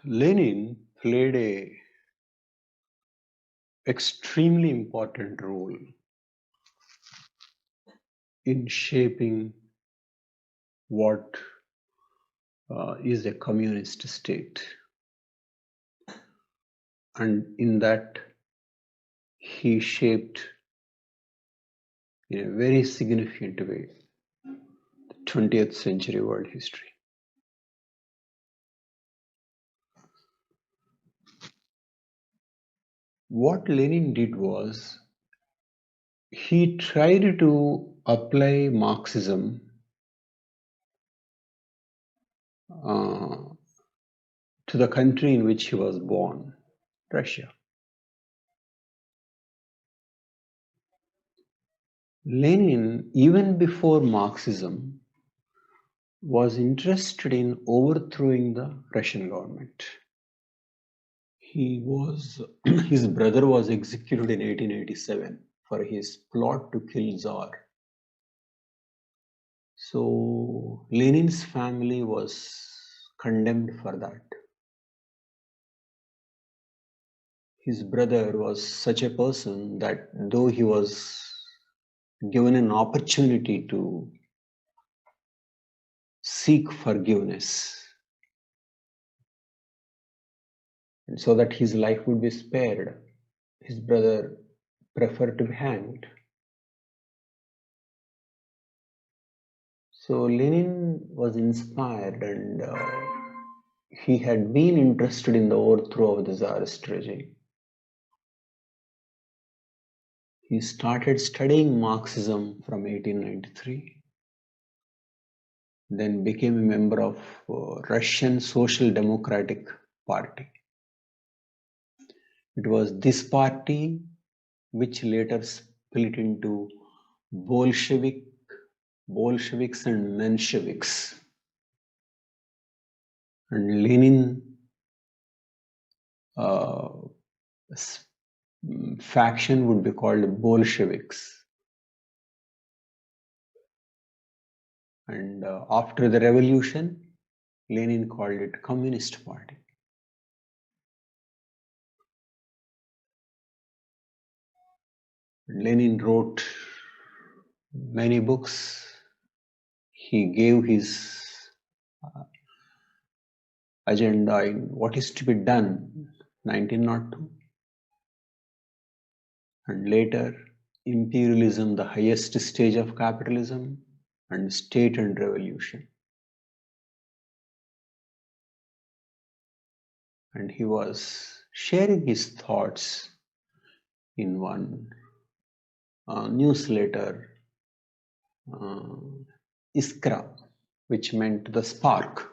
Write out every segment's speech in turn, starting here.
Lenin played a extremely important role in shaping what is a communist state, and in that he shaped in a very significant way the 20th century world history. What Lenin did was he tried to apply Marxism uh, to the country in which he was born, Russia. Lenin, even before Marxism, was interested in overthrowing the Russian government. His brother was executed in 1887 for his plot to kill Tsar. So Lenin's family was condemned for that. His brother was such a person that though he was given an opportunity to seek forgiveness, and so that his life would be spared, his brother preferred to be hanged. So Lenin was inspired, and he had been interested in the overthrow of the Tsarist regime. He started studying Marxism from 1893, then became a member of Russian Social Democratic Party. It was this party which later split into Bolsheviks and Mensheviks. And Lenin faction would be called Bolsheviks. And after the revolution, Lenin called it Communist Party. Lenin wrote many books. He gave his agenda in What is to be Done, 1902. And later, Imperialism, the highest stage of capitalism, and State and Revolution. And he was sharing his thoughts in one newsletter, Iskra, which meant the spark.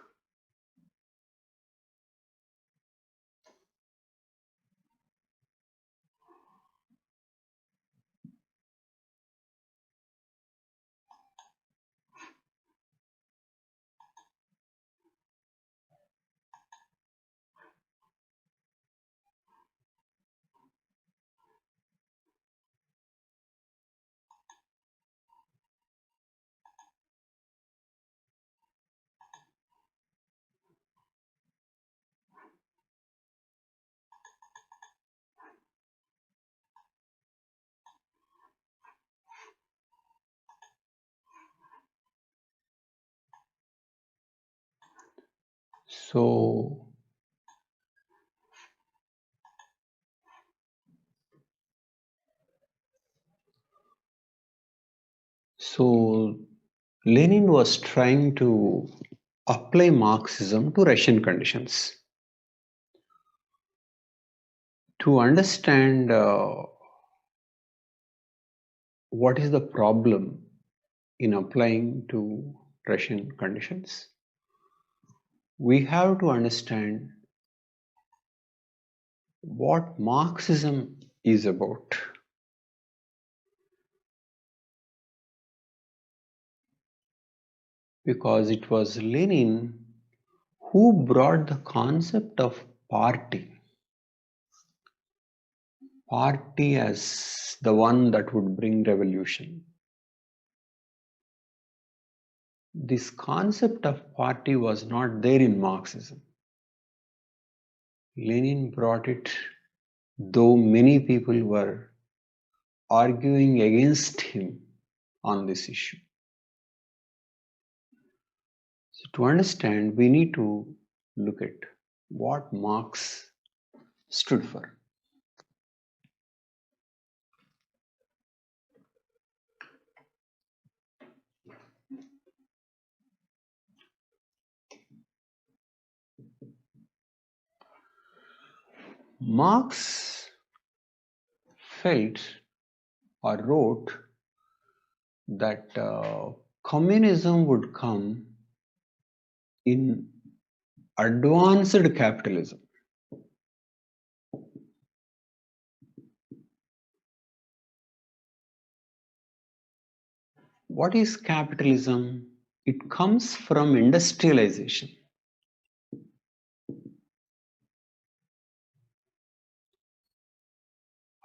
So Lenin was trying to apply Marxism to Russian conditions. To understand what is the problem in applying to Russian conditions, we have to understand what Marxism is about. Because it was Lenin who brought the concept of party as the one that would bring revolution. This concept of party was not there in Marxism. Lenin brought it, though many people were arguing against him on this issue. So to understand, we need to look at what Marx stood for. Marx felt or wrote that communism would come in advanced capitalism. What is capitalism? It comes from industrialization.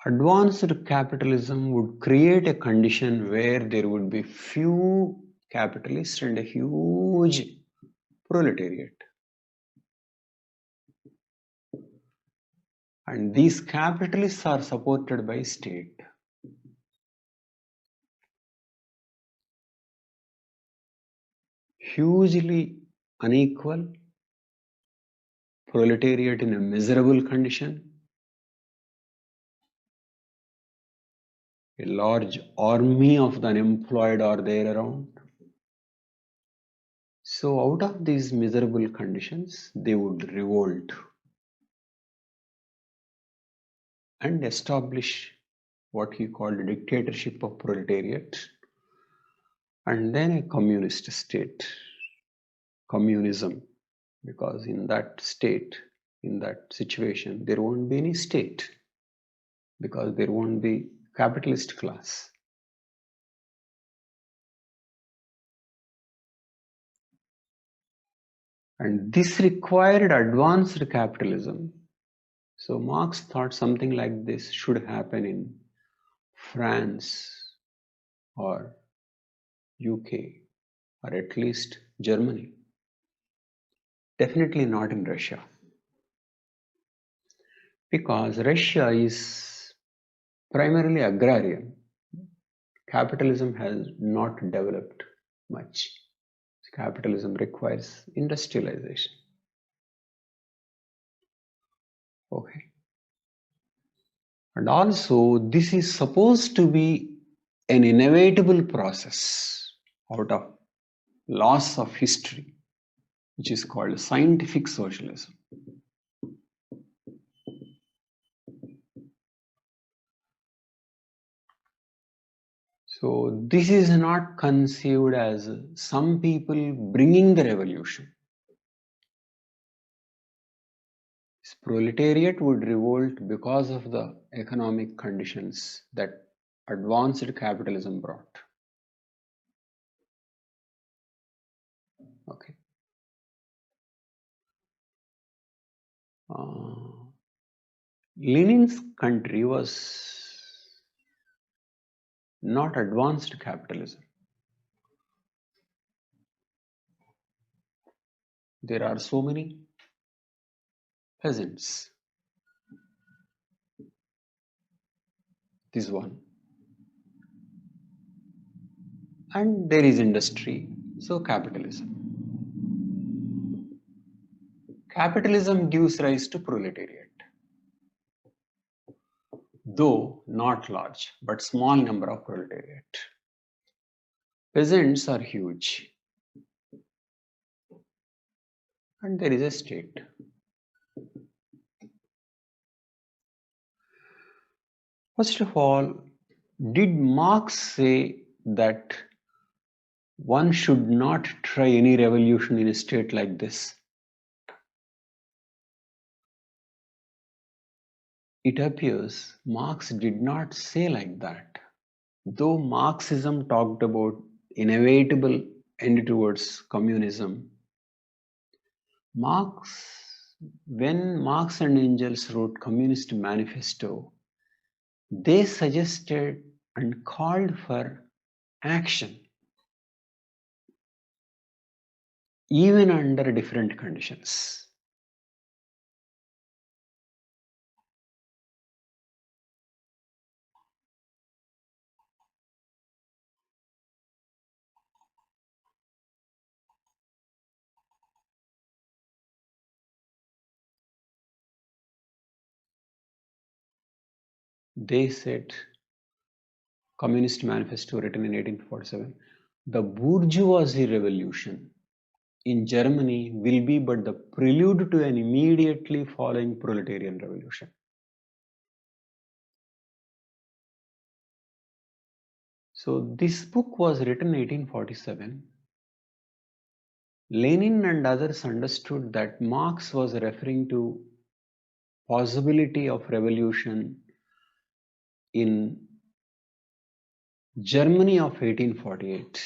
Advanced capitalism would create a condition where there would be few capitalists and a huge proletariat. And these capitalists are supported by state. Hugely unequal, proletariat in a miserable condition, a large army of the unemployed are there around. So out of these miserable conditions, they would revolt and establish what he called a dictatorship of proletariat, and then a communist state, communism, because in that state, in that situation, there won't be any state, because there won't be capitalist class. And this required advanced capitalism. So Marx thought something like this should happen in France or UK or at least Germany. Definitely not in Russia. Because Russia is primarily agrarian. Capitalism has not developed much. Capitalism requires industrialization. Okay. And also, this is supposed to be an inevitable process out of laws of history, which is called scientific socialism. So this is not conceived as some people bringing the revolution. This proletariat would revolt because of the economic conditions that advanced capitalism brought. Okay. Lenin's country was not advanced capitalism. There are so many peasants. This one. And there is industry, so capitalism. Capitalism gives rise to proletariat. Though not large, but small number of proletariat. Peasants are huge. And there is a state. First of all, did Marx say that one should not try any revolution in a state like this? It appears Marx did not say like that. Though Marxism talked about inevitable end towards communism, when Marx and Engels wrote Communist Manifesto, they suggested and called for action, even under different conditions. They said, Communist Manifesto written in 1847, the bourgeoisie revolution in Germany will be but the prelude to an immediately following proletarian revolution. So this book was written in 1847. Lenin and others understood that Marx was referring to possibility of revolution in Germany of 1848.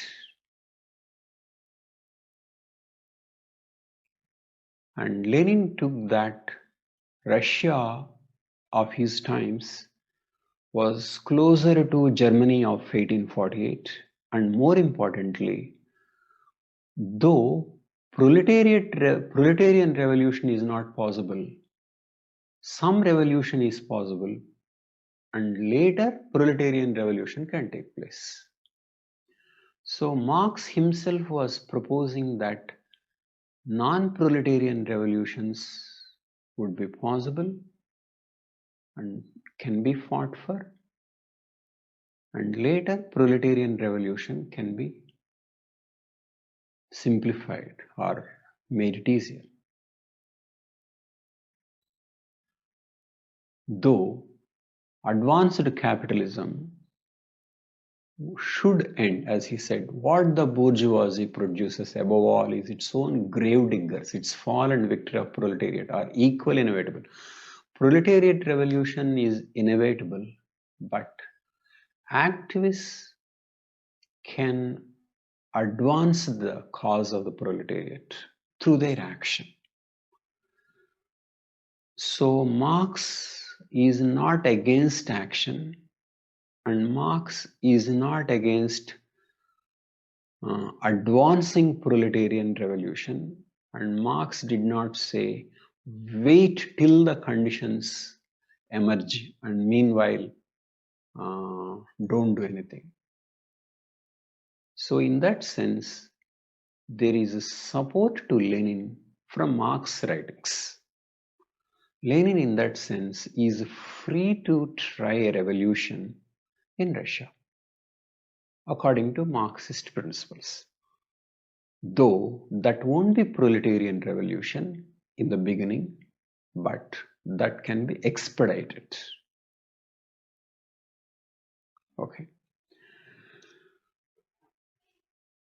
And Lenin took that Russia of his times was closer to Germany of 1848, and more importantly, though proletarian revolution is not possible, some revolution is possible, and later proletarian revolution can take place. So Marx himself was proposing that non-proletarian revolutions would be possible and can be fought for, and later proletarian revolution can be simplified or made it easier. Though advanced capitalism should end, as he said, what the bourgeoisie produces above all is its own grave diggers, its fall and victory of proletariat are equally inevitable. Proletariat revolution is inevitable, but activists can advance the cause of the proletariat through their action. So Marx is not against action, and Marx is not against advancing proletarian revolution, and Marx did not say wait till the conditions emerge and meanwhile don't do anything. So in that sense, there is a support to Lenin from Marx's writings. Lenin in that sense is free to try a revolution in Russia according to Marxist principles. Though that won't be proletarian revolution in the beginning, but that can be expedited. Okay.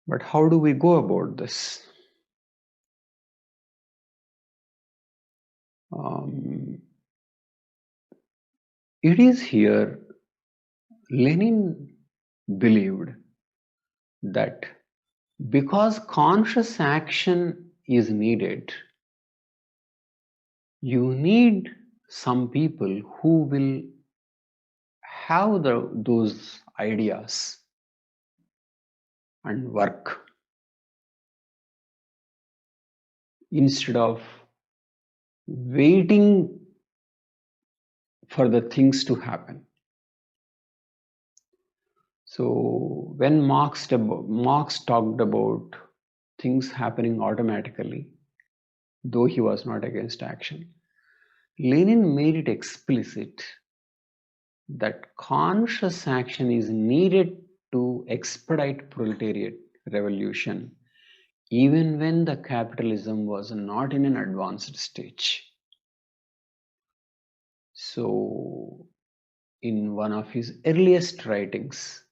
But how do we go about this? It is here Lenin believed that because conscious action is needed, you need some people who will have those ideas and work instead of waiting for the things to happen. So when Marx talked about things happening automatically, though he was not against action, Lenin made it explicit that conscious action is needed to expedite proletariat revolution even when the capitalism was not in an advanced stage. So in one of his earliest writings,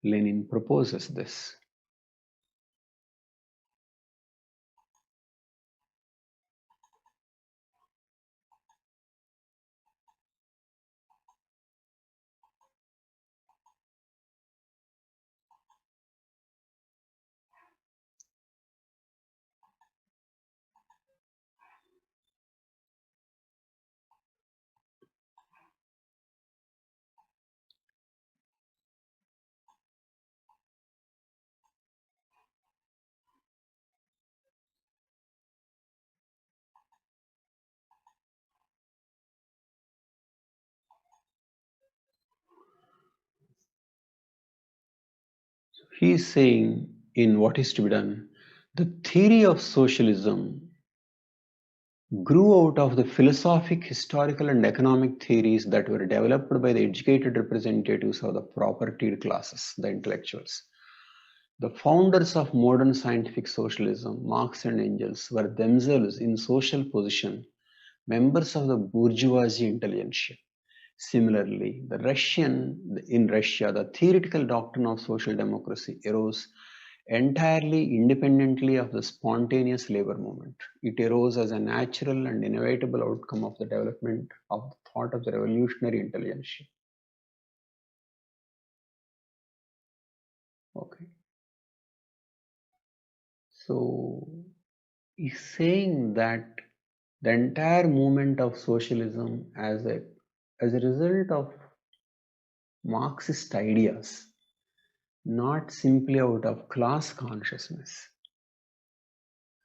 Lenin proposes this. He is saying in What is to be Done, the theory of socialism grew out of the philosophic, historical, and economic theories that were developed by the educated representatives of the propertied classes, the intellectuals. The founders of modern scientific socialism, Marx and Engels, were themselves in social position members of the bourgeoisie intelligentsia. Similarly, in Russia, the theoretical doctrine of social democracy arose entirely independently of the spontaneous labor movement. It arose as a natural and inevitable outcome of the development of the thought of the revolutionary intelligentsia. Okay. So he's saying that the entire movement of socialism as a result of Marxist ideas, not simply out of class consciousness.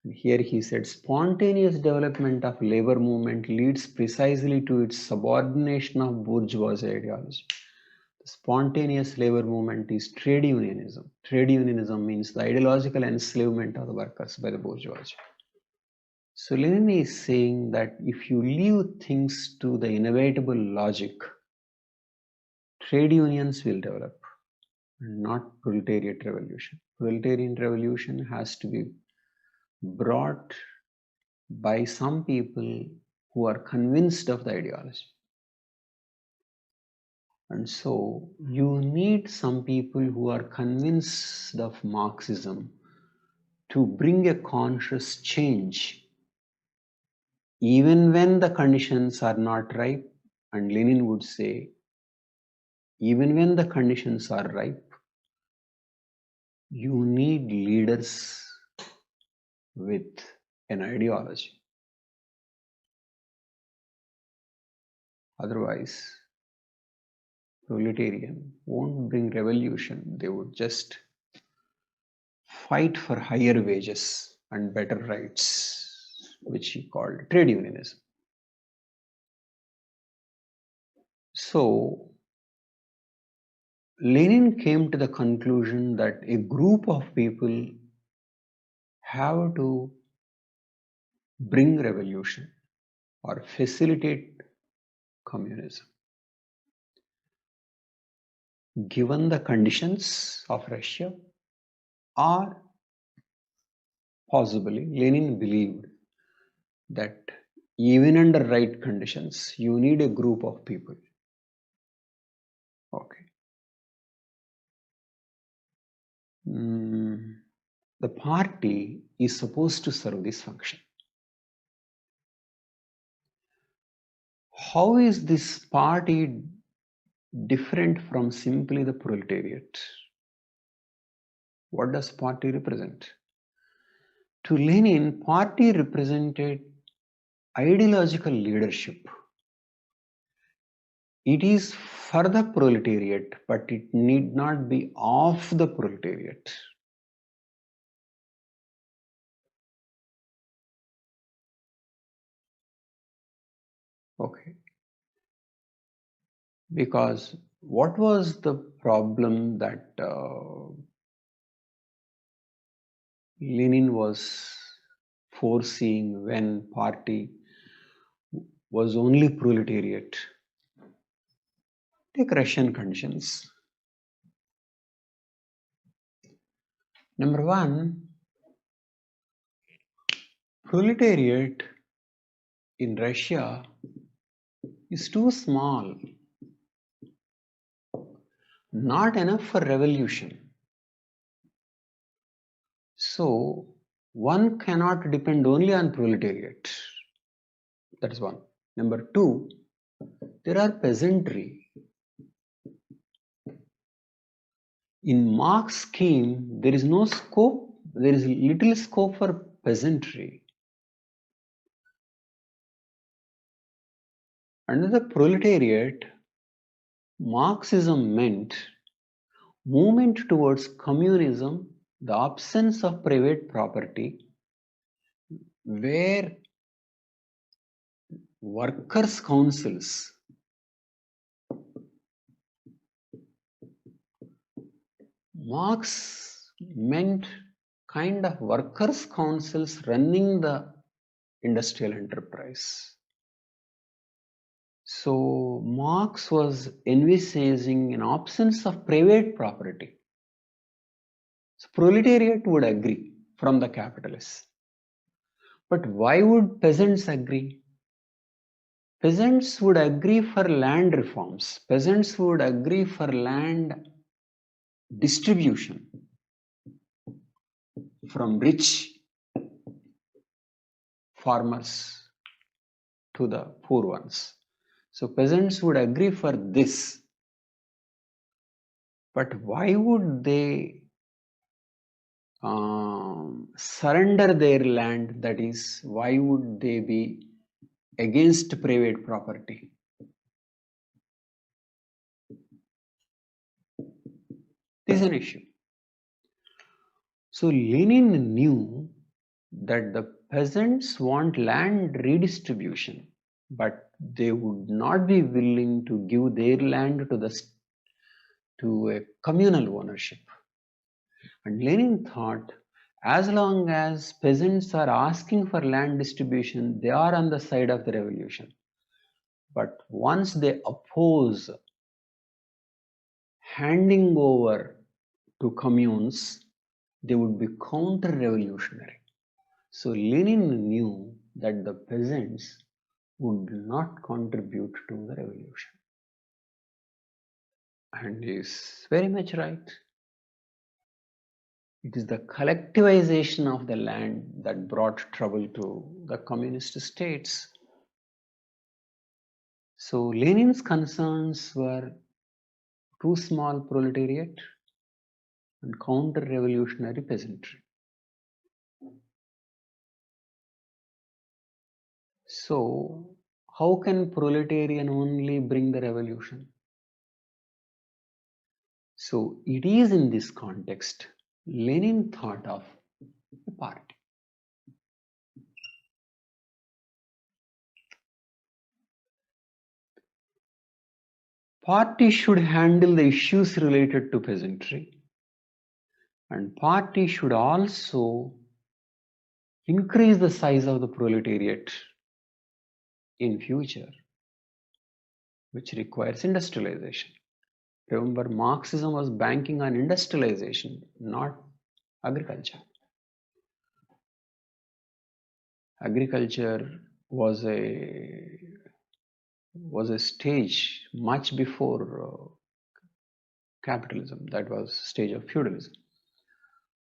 Here he said spontaneous development of labor movement leads precisely to its subordination of bourgeoisie ideology. The spontaneous labor movement is trade unionism. Trade unionism means the ideological enslavement of the workers by the bourgeoisie. So Lenin is saying that if you leave things to the inevitable logic, trade unions will develop, not proletariat revolution. Proletarian revolution has to be brought by some people who are convinced of the ideology. And so you need some people who are convinced of Marxism to bring a conscious change, even when the conditions are not ripe. And Lenin would say, even when the conditions are ripe, you need leaders with an ideology. Otherwise, proletarian won't bring revolution. They would just fight for higher wages and better rights, which he called trade unionism. So, Lenin came to the conclusion that a group of people have to bring revolution or facilitate communism. Given the conditions of Russia, or possibly Lenin believed that even under right conditions, you need a group of people. Okay. The party is supposed to serve this function. How is this party different from simply the proletariat? What does party represent? To Lenin, party represented ideological leadership. It is for the proletariat, but it need not be of the proletariat. Okay. Because what was the problem that Lenin was foreseeing when party was only proletariat? Take Russian conditions. Number one, proletariat in Russia is too small, not enough for revolution. So one cannot depend only on proletariat. That is one. Number two, there are peasantry. In Marx scheme, there is no scope, there is little scope for peasantry. Under the proletariat, Marxism meant movement towards communism, the absence of private property, where workers' councils Marx meant kind of workers' councils running the industrial enterprise. So Marx was envisaging an absence of private property. So proletariat would agree from the capitalists. But why would peasants agree? Peasants would agree for land reforms. Peasants would agree for land distribution from rich farmers to the poor ones. So peasants would agree for this. But why would they surrender their land? That is, why would they be against private property? This is an issue. So Lenin knew that the peasants want land redistribution, but they would not be willing to give their land to a communal ownership. And Lenin thought, as long as peasants are asking for land distribution, they are on the side of the revolution. But once they oppose handing over to communes, they would be counter-revolutionary. So Lenin knew that the peasants would not contribute to the revolution. And he is very much right. It is the collectivization of the land that brought trouble to the communist states. So Lenin's concerns were too small proletariat and counter-revolutionary peasantry. So how can proletarian only bring the revolution? So it is in this context Lenin thought of a party. Party should handle the issues related to peasantry, and party should also increase the size of the proletariat in future, which requires industrialization. Remember, Marxism was banking on industrialization, not agriculture. Agriculture was a stage much before capitalism. That was stage of feudalism.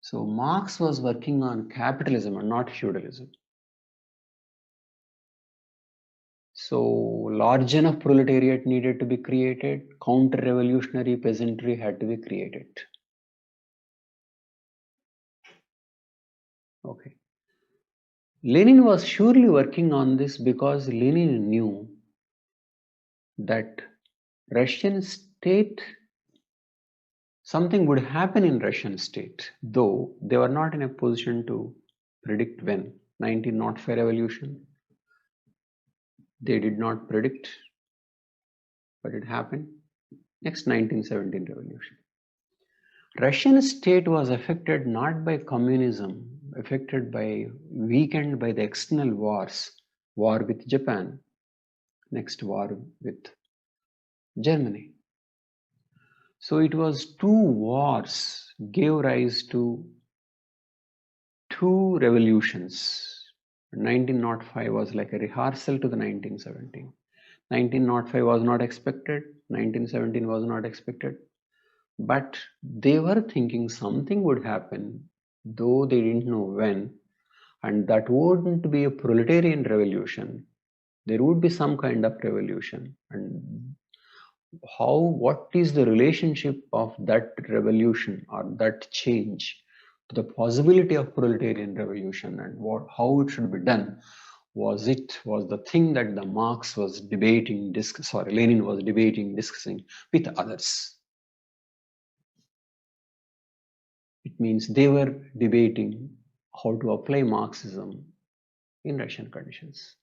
So Marx was working on capitalism and not feudalism. So large enough proletariat needed to be created, counter-revolutionary peasantry had to be created. Okay. Lenin was surely working on this because Lenin knew that Russian state, something would happen in Russian state, though they were not in a position to predict when. 1905 revolution, they did not predict, but it happened. Next, 1917 revolution. Russian state was affected not by communism, weakened by the external wars, war with Japan, next war with Germany. So it was two wars gave rise to two revolutions. 1905 was like a rehearsal to the 1917. 1905 was not expected, 1917 was not expected. But they were thinking something would happen, though they didn't know when, and that wouldn't be a proletarian revolution. There would be some kind of revolution. And what is the relationship of that revolution or that change to the possibility of proletarian revolution, and how it should be done was the thing that the Marx was Lenin was debating, discussing with others. It means they were debating how to apply Marxism in Russian conditions.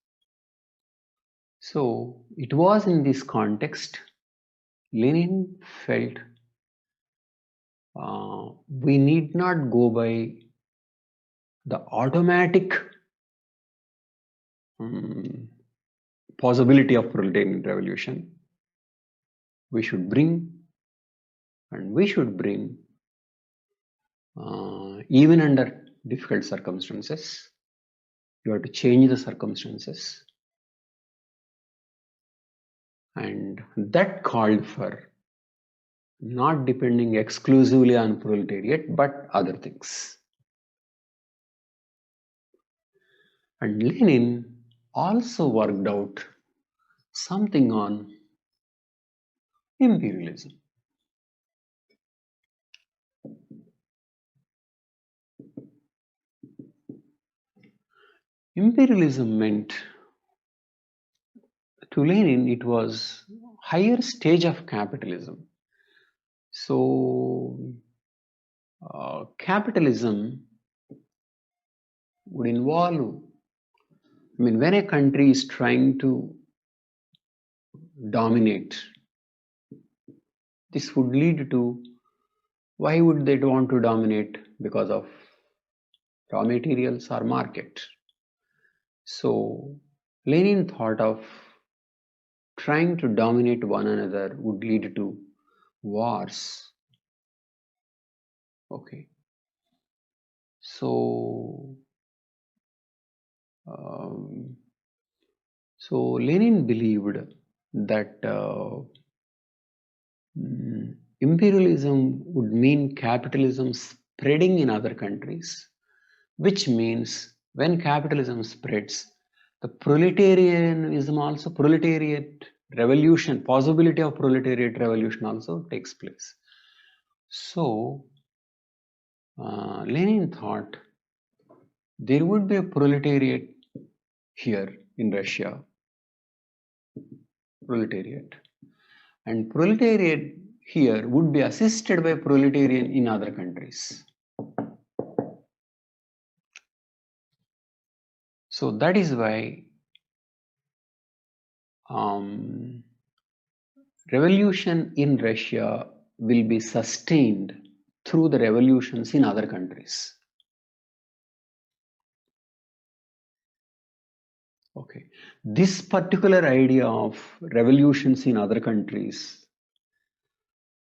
So it was in this context Lenin felt we need not go by the automatic um, possibility of proletarian revolution, we should bring, and we should bring even under difficult circumstances. You have to change the circumstances, and that called for not depending exclusively on proletariat but other things. And Lenin also worked out something on imperialism. Imperialism meant, to Lenin, it was higher stage of capitalism. So capitalism would involve, when a country is trying to dominate, this would lead to, why would they want to dominate? Because of raw materials or market. So Lenin thought of trying to dominate one another would lead to wars. Okay. So um, Lenin believed that imperialism would mean capitalism spreading in other countries, which means when capitalism spreads, the proletarianism also, proletariat revolution, possibility of proletariat revolution also takes place. So Lenin thought there would be a proletariat here in Russia, proletariat, and proletariat here would be assisted by proletarian in other countries. So that is why revolution in Russia will be sustained through the revolutions in other countries. Okay, this particular idea of revolutions in other countries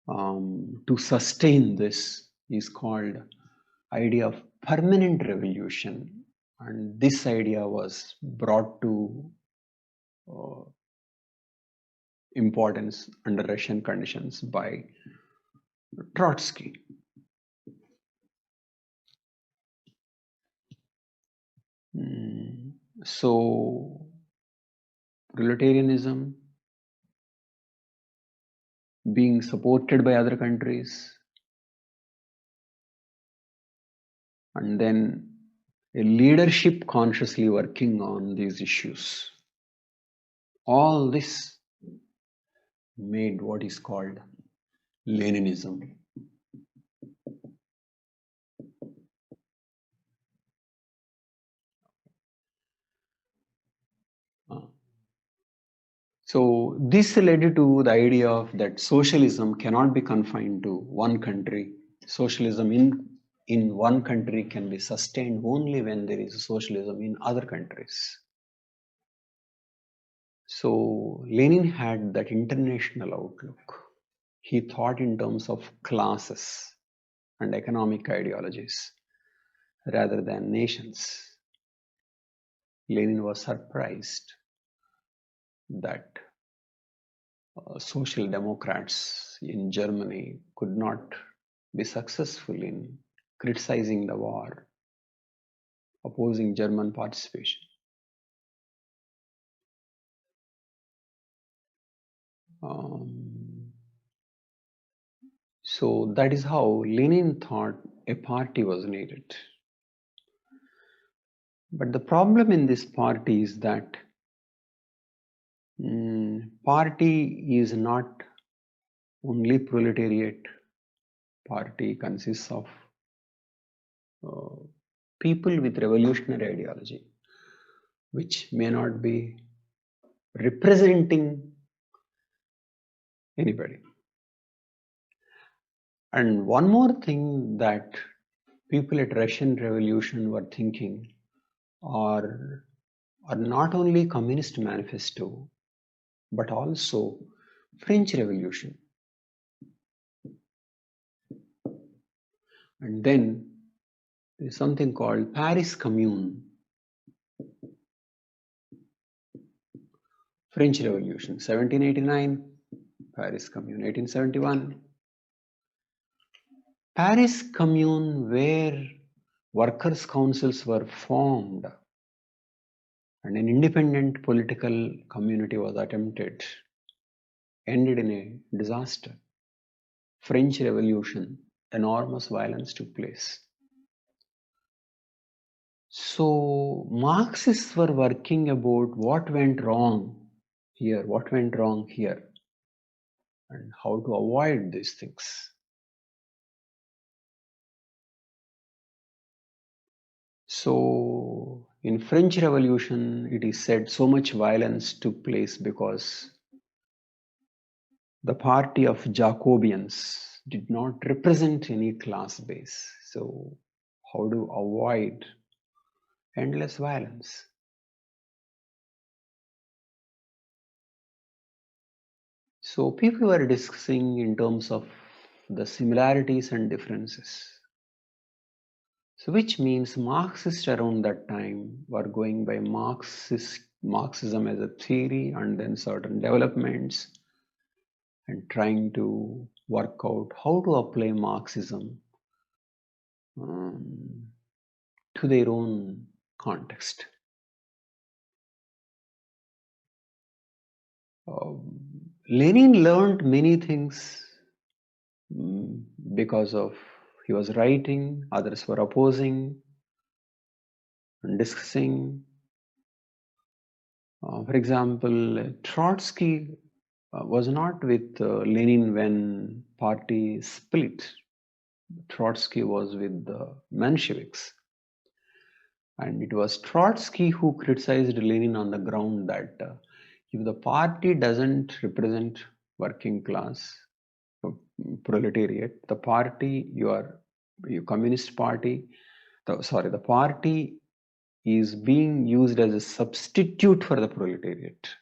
to sustain this is called idea of permanent revolution, and this idea was brought to importance under Russian conditions by Trotsky. So proletarianism being supported by other countries, and then a leadership consciously working on these issues. All this made what is called Leninism. So this led to the idea of that socialism cannot be confined to one country. Socialism in one country can be sustained only when there is socialism in other countries. So Lenin had that international outlook. He thought in terms of classes and economic ideologies rather than nations. Lenin was surprised that social democrats in Germany could not be successful in criticizing the war, opposing German participation. So that is how Lenin thought a party was needed. But the problem in this party is that party is not only proletariat. Party consists of people with revolutionary ideology, which may not be representing anybody. And one more thing that people at Russian Revolution were thinking, or are not only Communist Manifesto but also French Revolution. And then there is something called Paris Commune, French Revolution, 1789, Paris Commune, 1871. Paris Commune, where workers' councils were formed and an independent political community was attempted, ended in a disaster. French Revolution, enormous violence took place. So Marxists were working about what went wrong here, and how to avoid these things. So in French Revolution, it is said so much violence took place because the party of Jacobians did not represent any class base. So how to avoid endless violence? So people were discussing in terms of the similarities and differences. So which means Marxists around that time were going by Marxism as a theory and then certain developments and trying to work out how to apply Marxism to their own context. Lenin learned many things because of he was writing, others were opposing and discussing. For example, Trotsky was not with Lenin when party split. Trotsky was with the Mensheviks. And it was Trotsky who criticized Lenin on the ground that if the party doesn't represent working class, proletariat, the party, your communist party, the party is being used as a substitute for the proletariat.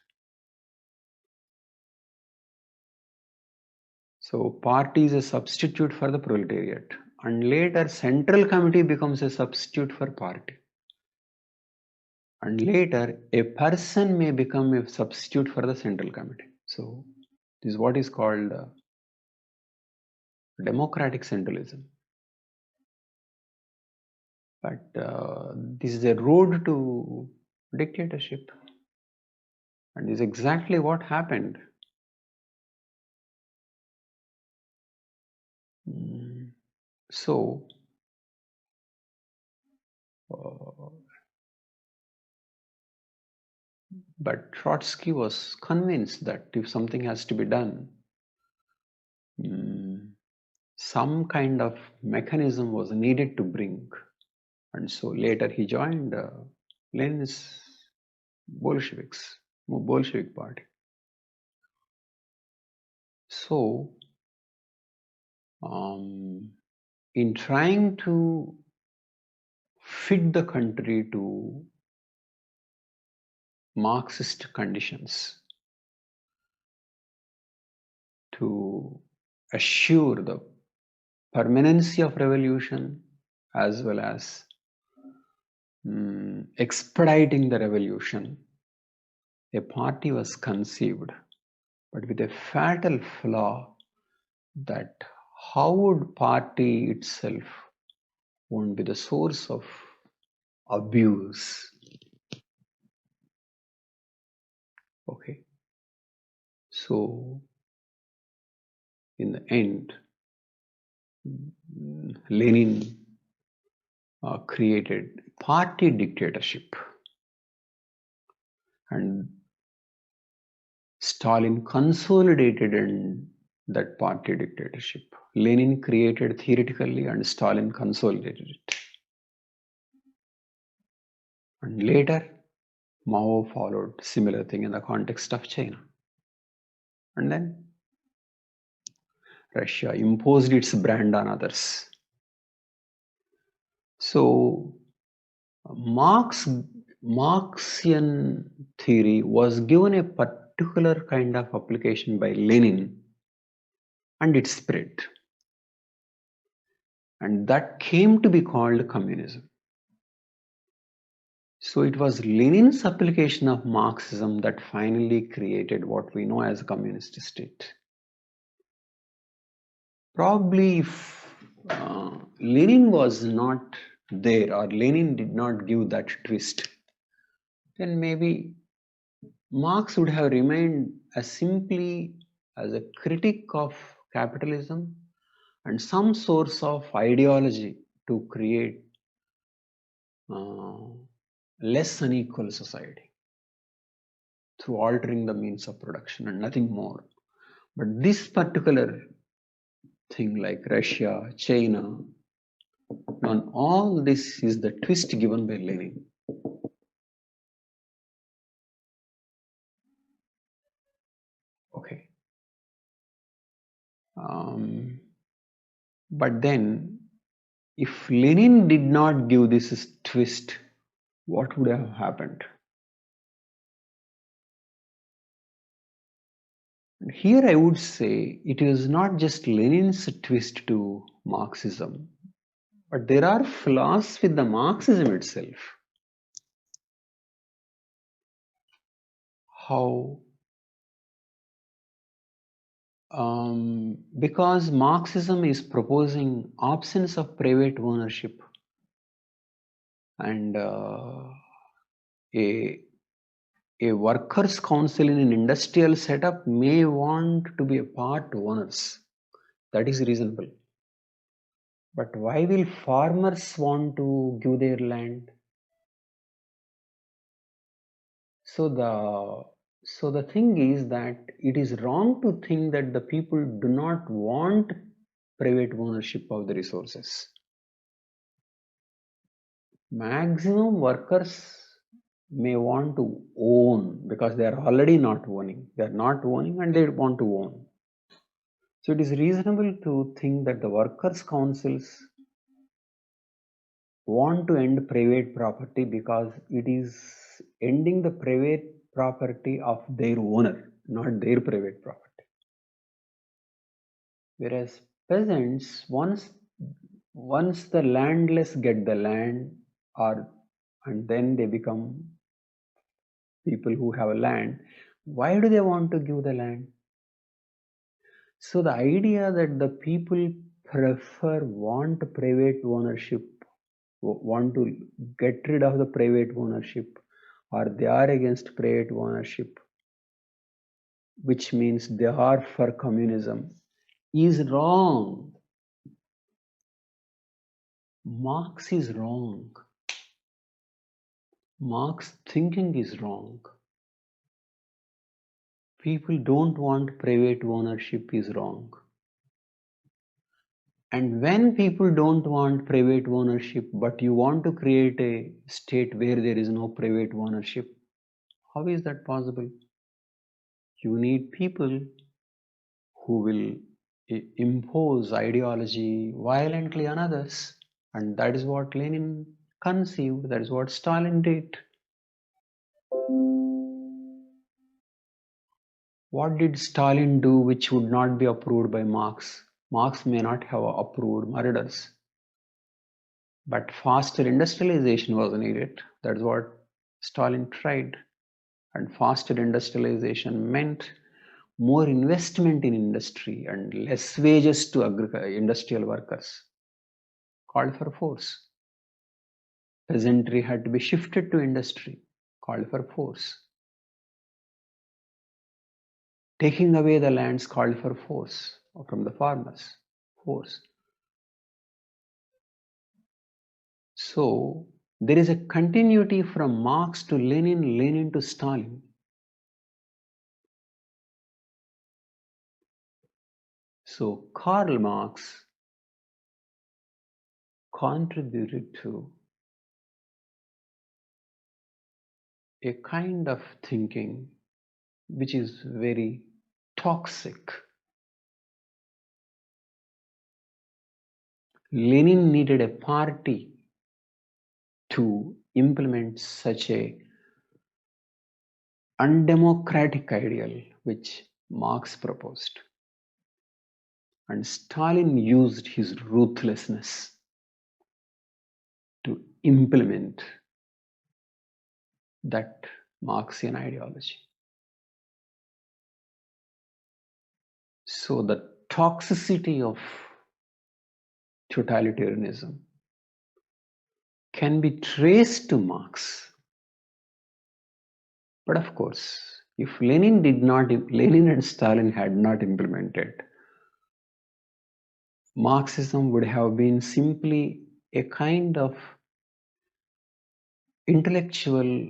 So party is a substitute for the proletariat, and later central committee becomes a substitute for party. And later a person may become a substitute for the central committee. So this is what is called democratic centralism. But this is a road to dictatorship, and this is exactly what happened. So but Trotsky was convinced that if something has to be done, some kind of mechanism was needed to bring. And so later he joined Lenin's Bolshevik party. So in trying to fit the country to Marxist conditions, to assure the permanency of revolution as well as expediting the revolution, a party was conceived, but with a fatal flaw that how would party itself won't be the source of abuse. Okay. So in the end, Lenin created party dictatorship, and Stalin consolidated in that party dictatorship. Lenin created theoretically and Stalin consolidated it. And later, Mao followed similar thing in the context of China. And then Russia imposed its brand on others. So Marx Marxian theory was given a particular kind of application by Lenin and it spread. And that came to be called communism. So it was Lenin's application of Marxism that finally created what we know as a communist state. Probably if Lenin was not there or Lenin did not give that twist, then maybe Marx would have remained as simply as a critic of capitalism and some source of ideology to create less unequal society through altering the means of production and nothing more. But this particular thing like Russia, China, and all this is the twist given by Lenin. Okay. But then, if Lenin did not give this twist, what would have happened? Here I would say it is not just Lenin's twist to Marxism, but there are flaws with the Marxism itself. How? Because Marxism is proposing absence of private ownership and a workers' council in an industrial setup may want to be a part owners. That is reasonable. But why will farmers want to give their land? So the thing is that it is wrong to think that the people do not want private ownership of the resources. Maximum workers may want to own because they are already not owning. They are not owning and they want to own. So it is reasonable to think that the workers' councils want to end private property because it is ending the private property of their owner, not their private property. Whereas peasants, once the landless get the land, and then they become people who have a land, why do they want to give the land? So the idea that the people want private ownership, want to get rid of the private ownership, or they are against private ownership, which means they are for communism, is wrong. Marx is wrong. Marx thinking is wrong. People don't want private ownership is wrong. And when people don't want private ownership, but you want to create a state where there is no private ownership, how is that possible? You need people who will impose ideology violently on others. And that is what Lenin conceived, that is what Stalin did. What did Stalin do which would not be approved by Marx? Marx may not have approved murders, but faster industrialization was needed. That's what Stalin tried. And faster industrialization meant more investment in industry and less wages to industrial workers, called for force. Peasantry had to be shifted to industry, called for force. Taking away the lands called for force from the farmers, force. So there is a continuity from Marx to Lenin, Lenin to Stalin. So Karl Marx contributed to a kind of thinking which is very toxic. Lenin needed a party to implement such a undemocratic ideal which Marx proposed. And Stalin used his ruthlessness to implement that Marxian ideology. So the toxicity of totalitarianism can be traced to Marx. But of course, if Lenin and Stalin had not implemented, Marxism would have been simply a kind of intellectual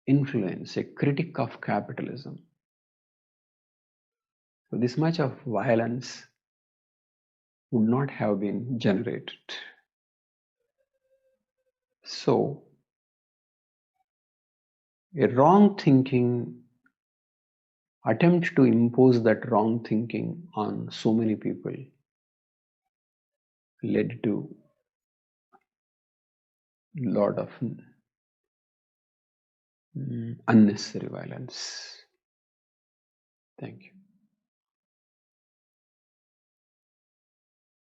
influence, a critic of capitalism. So this much of violence would not have been generated. So a wrong thinking attempt to impose that wrong thinking on so many people led to a lot of unnecessary violence. Thank you.